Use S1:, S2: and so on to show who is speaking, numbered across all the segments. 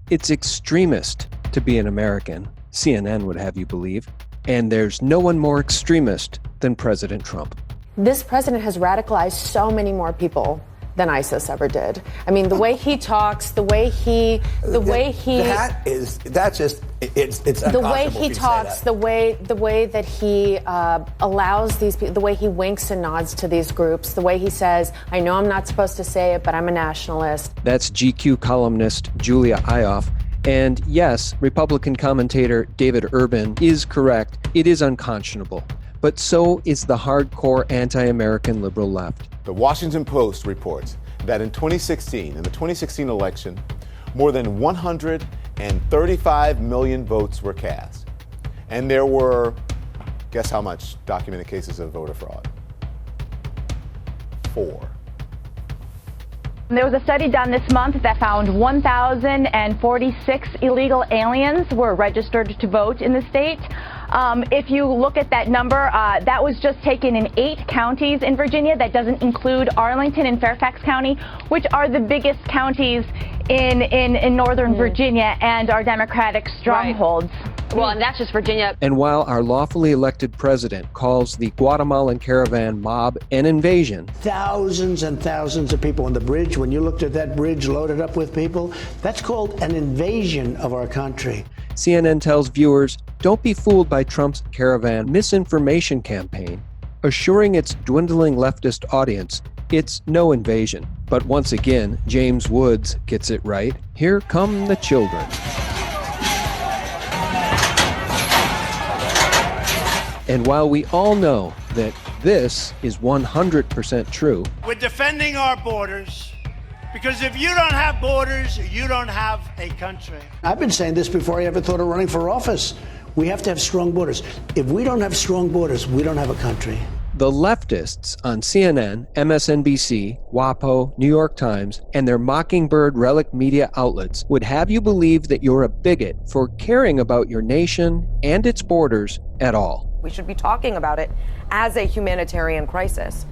S1: It's extremist to be an American, CNN would have you believe, and there's no one more extremist than President Trump.
S2: This president has radicalized so many more people than ISIS ever did. I mean, the way he talks, the way he
S3: it's
S2: the way he talks, the way that he allows these people, the way he winks and nods to these groups, the way he says, I know I'm not supposed to say it, but I'm a nationalist.
S1: That's GQ columnist Julia Ioffe. And yes, Republican commentator David Urban is correct. It is unconscionable. But so is the hardcore anti-American liberal left.
S3: The Washington Post reports that in the 2016 election, more than 135 million votes were cast. And there were, guess how much documented cases of voter fraud? 4.
S4: There was a study done this month that found 1,046 illegal aliens were registered to vote in the state. If you look at that number, that was just taken in 8 counties in Virginia. That doesn't include Arlington and Fairfax County, which are the biggest counties in northern Virginia and are Democratic strongholds.
S5: Right. Well, and that's just Virginia.
S1: And while our lawfully elected president calls the Guatemalan caravan mob an invasion,
S6: thousands and thousands of people on the bridge, when you looked at that bridge loaded up with people, that's called an invasion of our country.
S1: CNN tells viewers, don't be fooled by Trump's caravan misinformation campaign, assuring its dwindling leftist audience it's no invasion. But once again, James Woods gets it right. Here come the children. And while we all know that this is 100% true,
S7: we're defending our borders because if you don't have borders, you don't have a country.
S6: I've been saying this before I ever thought of running for office. We have to have strong borders. If we don't have strong borders, we don't have a country.
S1: the leftists on CNN, MSNBC, WAPO, New York Times, and their Mockingbird relic media outlets would have you believe that you're a bigot for caring about your nation and its borders at all.
S8: We should be talking about it as a humanitarian crisis.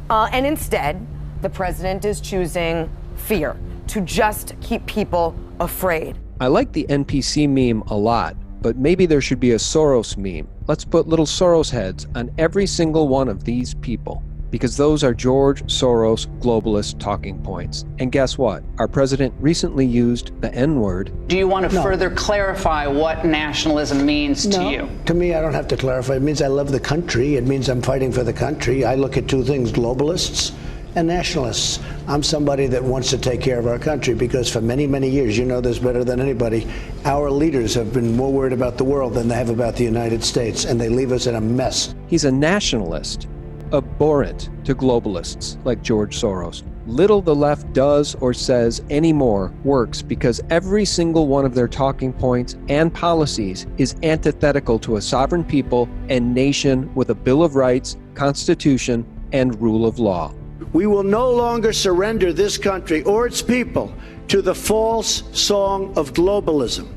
S8: And instead, the president is choosing fear to just keep people afraid.
S1: I like the NPC meme a lot, but maybe there should be a Soros meme. Let's put little Soros heads on every single one of these people, because those are George Soros globalist talking points. And guess what? Our president recently used the N-word.
S9: Do you want to further clarify what nationalism means to you?
S6: To me, I don't have to clarify. It means I love the country. It means I'm fighting for the country. I look at two things, globalists and nationalists. I'm somebody that wants to take care of our country because for many, many years, you know this better than anybody, our leaders have been more worried about the world than they have about the United States, and they leave us in a mess.
S1: He's a nationalist, abhorrent to globalists like George Soros. Little the left does or says anymore works because every single one of their talking points and policies is antithetical to a sovereign people and nation with a Bill of Rights, Constitution, and rule of law.
S6: We will no longer surrender this country or its people to the false song of globalism.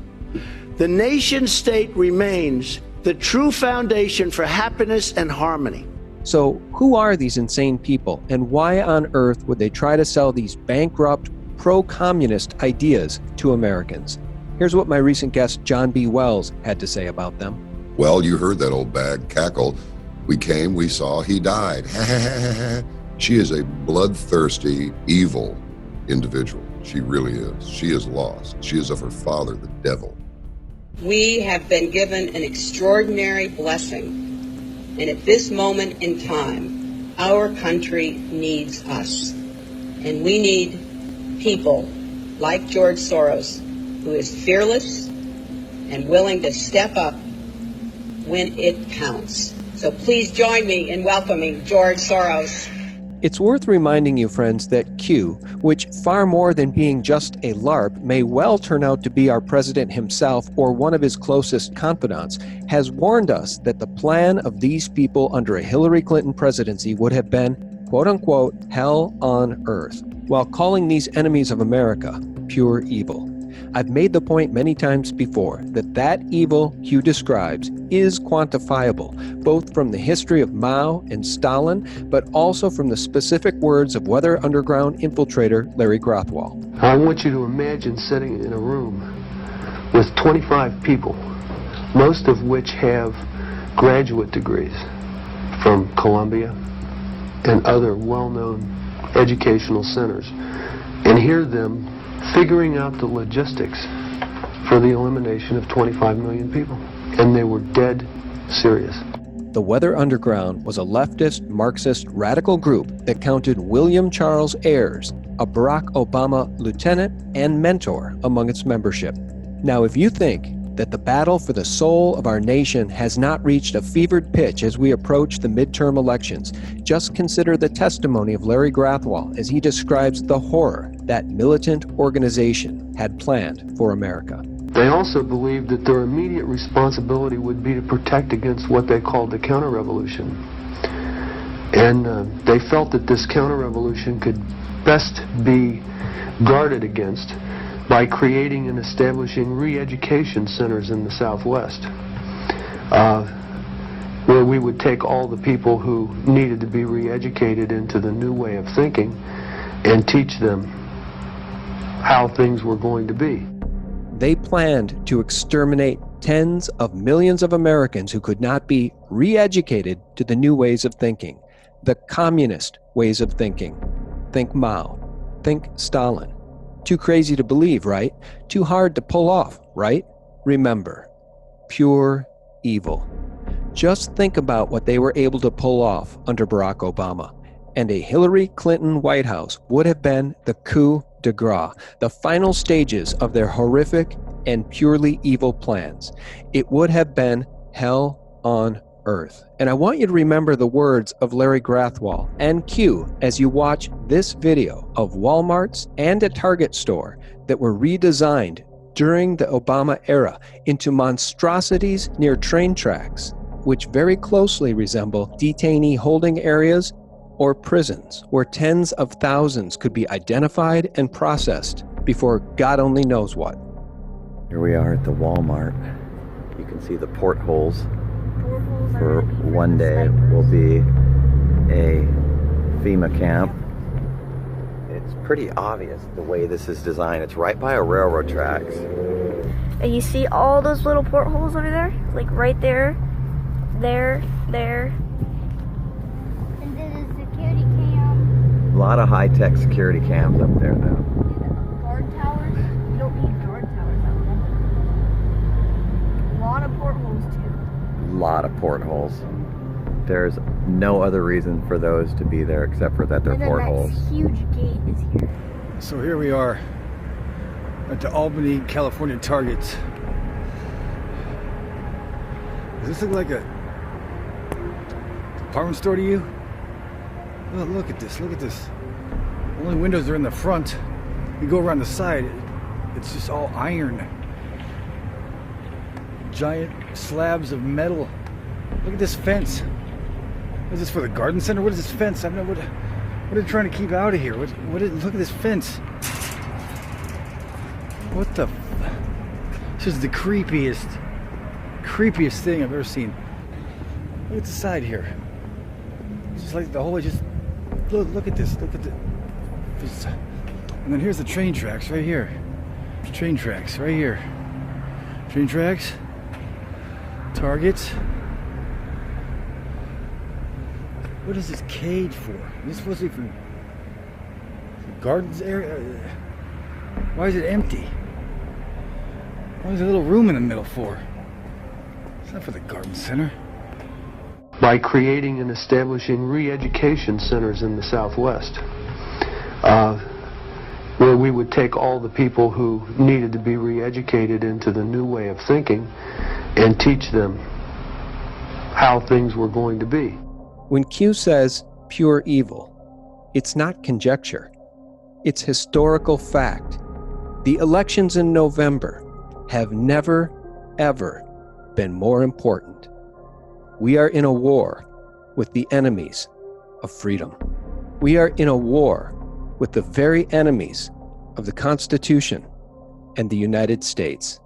S6: The nation state remains the true foundation for happiness and harmony.
S1: So who are these insane people, and why on earth would they try to sell these bankrupt, pro-communist ideas to Americans? Here's what my recent guest John B. Wells had to say about them.
S10: Well, you heard that old bag cackle. We came, we saw, he died. She is a bloodthirsty, evil individual. She really is. She is lost. She is of her father, the devil.
S11: We have been given an extraordinary blessing. And at this moment in time, our country needs us. And we need people like George Soros, who is fearless and willing to step up when it counts. So please join me in welcoming George Soros.
S1: It's worth reminding you, friends, that Q, which far more than being just a LARP may well turn out to be our president himself or one of his closest confidants, has warned us that the plan of these people under a Hillary Clinton presidency would have been, quote-unquote, hell on earth, while calling these enemies of America pure evil. I've made the point many times before that evil Q describes is quantifiable, both from the history of Mao and Stalin, but also from the specific words of Weather Underground infiltrator Larry Grothwell.
S12: I want you to imagine sitting in a room with 25 people, most of which have graduate degrees from Columbia and other well-known educational centers, and hear them figuring out the logistics for the elimination of 25 million people. And they were dead serious.
S1: The Weather Underground was a leftist, Marxist, radical group that counted William Charles Ayres, a Barack Obama lieutenant and mentor, among its membership. Now, if you think that the battle for the soul of our nation has not reached a fevered pitch as we approach the midterm elections, just consider the testimony of Larry Grathwohl as he describes the horror that militant organization had planned for America.
S12: They also believed that their immediate responsibility would be to protect against what they called the counter-revolution. And they felt that this counter-revolution could best be guarded against by creating and establishing re-education centers in the Southwest, where we would take all the people who needed to be re-educated into the new way of thinking and teach them how things were going to be.
S1: They planned to exterminate tens of millions of Americans who could not be re-educated to the new ways of thinking, the communist ways of thinking. Think Mao, think Stalin. Too crazy to believe, right? Too hard to pull off, right? Remember, pure evil. Just think about what they were able to pull off under Barack Obama. And a Hilary Clinton White House would have been the coup de grace, the final stages of their horrific and purely evil plans. It would have been hell on earth. And I want you to remember the words of Larry Grathwohl and Q as you watch this video of Walmarts and a Target store that were redesigned during the Obama era into monstrosities near train tracks, which very closely resemble detainee holding areas or prisons where tens of thousands could be identified and processed before God only knows what.
S13: Here we are at the Walmart. You can see the portholes. For one day will be a FEMA camp. It's pretty obvious the way this is designed. It's right by a railroad tracks.
S14: And you see all those little portholes under there? Like right there, there. And then a security cam.
S13: A lot of high-tech security cams up there now.
S14: Guard towers? You don't need guard towers out there. A lot of portholes too.
S13: Lot of portholes. There's no other reason for those to be there except for that they're portholes.
S14: That huge gate is here.
S15: So here we are at the Albany, California Target. Does this look like a department store to you? Oh, look at this, look at this. Only windows are in the front. You go around the side, it's just all iron. Giant slabs of metal. Look at this fence. Is this for the garden center? What is this fence? I don't know what are they trying to keep out of here? Look at this fence. What the? This is the creepiest thing I've ever seen. Look at the side here. It's just like the whole just look at this. Look at the. And then here's the train tracks right here. Train tracks right here. Train tracks. Targets. What is this cage for? Is this supposed to be for the gardens area? Why is it empty? Why is there a little room in the middle for? It's not for the garden center.
S12: By creating and establishing re-education centers in the Southwest, where we would take all the people who needed to be re-educated into the new way of thinking and teach them how things were going to be.
S1: When Q says pure evil, it's not conjecture. It's historical fact. The elections in November have never, ever been more important. We are in a war with the enemies of freedom. We are in a war with the very enemies of the Constitution and the United States.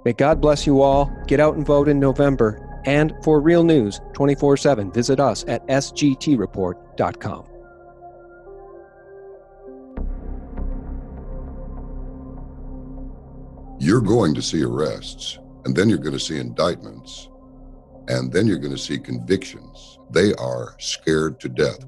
S1: May God bless you all. Get out and vote in November. And for real news 24/7, visit us at sgtreport.com.
S10: You're going to see arrests, and then you're going to see indictments, and then you're going to see convictions. They are scared to death.